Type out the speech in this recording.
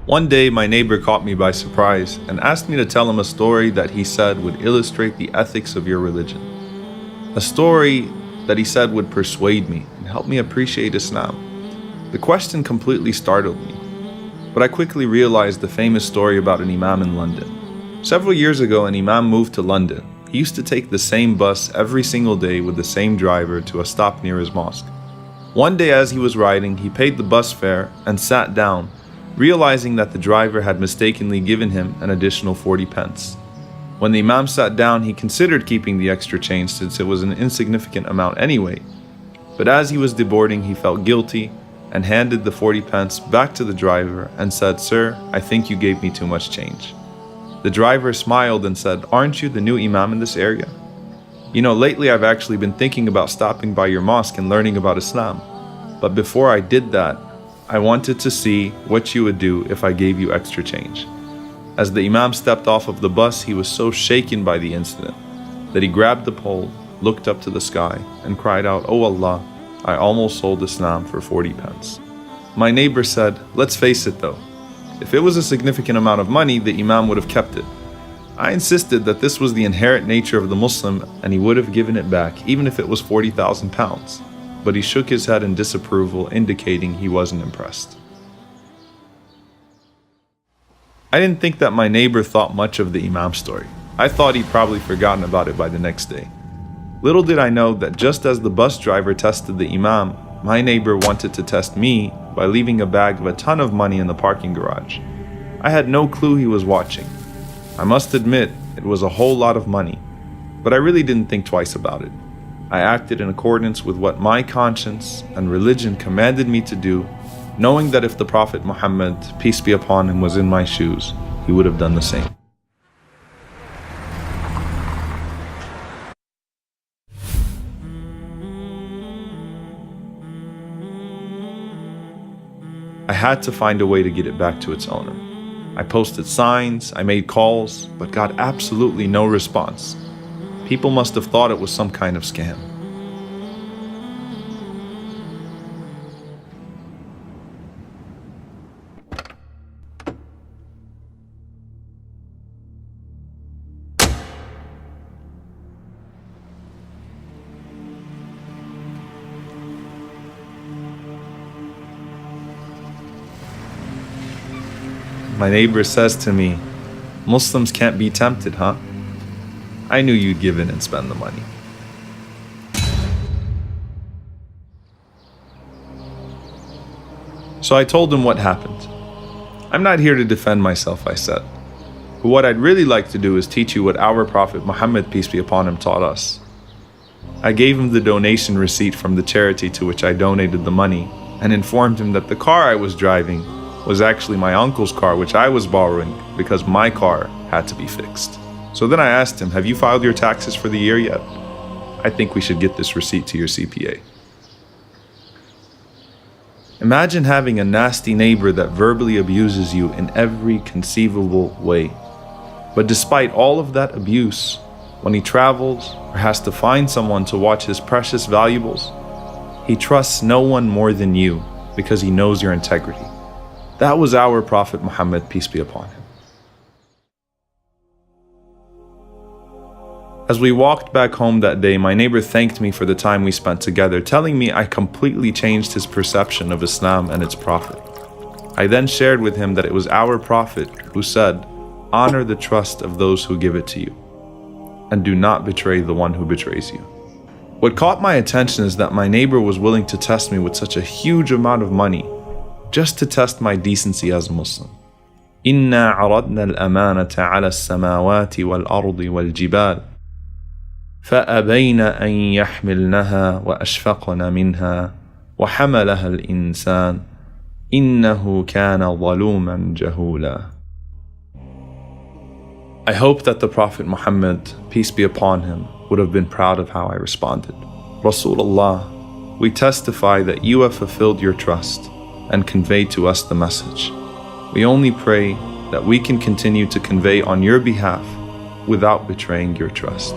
One day, my neighbor caught me by surprise and asked me to tell him a story that he said would illustrate the ethics of your religion. A story that he said would persuade me and help me appreciate Islam. The question completely startled me, but I quickly realized the famous story about an imam in London. Several years ago, an imam moved to London. He used to take the same bus every single day with the same driver to a stop near his mosque. One day as he was riding, he paid the bus fare and sat down, realizing that the driver had mistakenly given him an additional 40 pence. When the imam sat down, he considered keeping the extra change since it was an insignificant amount anyway. But as he was deboarding, he felt guilty and handed the 40 pence back to the driver and said, "Sir, I think you gave me too much change." The driver smiled and said, "Aren't you the new imam in this area? You know, lately I've actually been thinking about stopping by your mosque and learning about Islam. But before I did that, I wanted to see what you would do if I gave you extra change." As the imam stepped off of the bus, he was so shaken by the incident that he grabbed the pole, looked up to the sky, and cried out, "Oh Allah, I almost sold Islam for 40 pence. My neighbor said, "Let's face it though, if it was a significant amount of money, the imam would have kept it." I insisted that this was the inherent nature of the Muslim and he would have given it back even if it was 40,000 pounds. But he shook his head in disapproval, indicating he wasn't impressed. I didn't think that my neighbor thought much of the imam story. I thought he'd probably forgotten about it by the next day. Little did I know that just as the bus driver tested the imam, my neighbor wanted to test me by leaving a bag of a ton of money in the parking garage. I had no clue he was watching. I must admit, it was a whole lot of money, but I really didn't think twice about it. I acted in accordance with what my conscience and religion commanded me to do, knowing that if the Prophet Muhammad, peace be upon him, was in my shoes, he would have done the same. I had to find a way to get it back to its owner. I posted signs, I made calls, but got absolutely no response. People must have thought it was some kind of scam. My neighbor says to me, "Muslims can't be tempted, huh? I knew you'd give in and spend the money." So I told him what happened. "I'm not here to defend myself," I said. "But what I'd really like to do is teach you what our Prophet Muhammad, peace be upon him, taught us." I gave him the donation receipt from the charity to which I donated the money and informed him that the car I was driving was actually my uncle's car, which I was borrowing because my car had to be fixed. So then I asked him, "Have you filed your taxes for the year yet? I think we should get this receipt to your CPA." Imagine having a nasty neighbor that verbally abuses you in every conceivable way. But despite all of that abuse, when he travels or has to find someone to watch his precious valuables, he trusts no one more than you because he knows your integrity. That was our Prophet Muhammad, peace be upon him. As we walked back home that day, my neighbor thanked me for the time we spent together, telling me I completely changed his perception of Islam and its Prophet. I then shared with him that it was our Prophet who said, "Honor the trust of those who give it to you, and do not betray the one who betrays you." What caught my attention is that my neighbor was willing to test me with such a huge amount of money, just to test my decency as a Muslim. إِنَّا عَرَضْنَا الْأَمَانَةَ عَلَى السَّمَاوَاتِ وَالْأَرْضِ وَالْجِبَالِ فأبين أن يحملنها وأشفقن منها وحملها الإنسان إنه كان ظلوما جهولا. I hope that the Prophet Muhammad, peace be upon him, would have been proud of how I responded. Rasulullah, we testify that you have fulfilled your trust and conveyed to us the message. We only pray that we can continue to convey on your behalf without betraying your trust.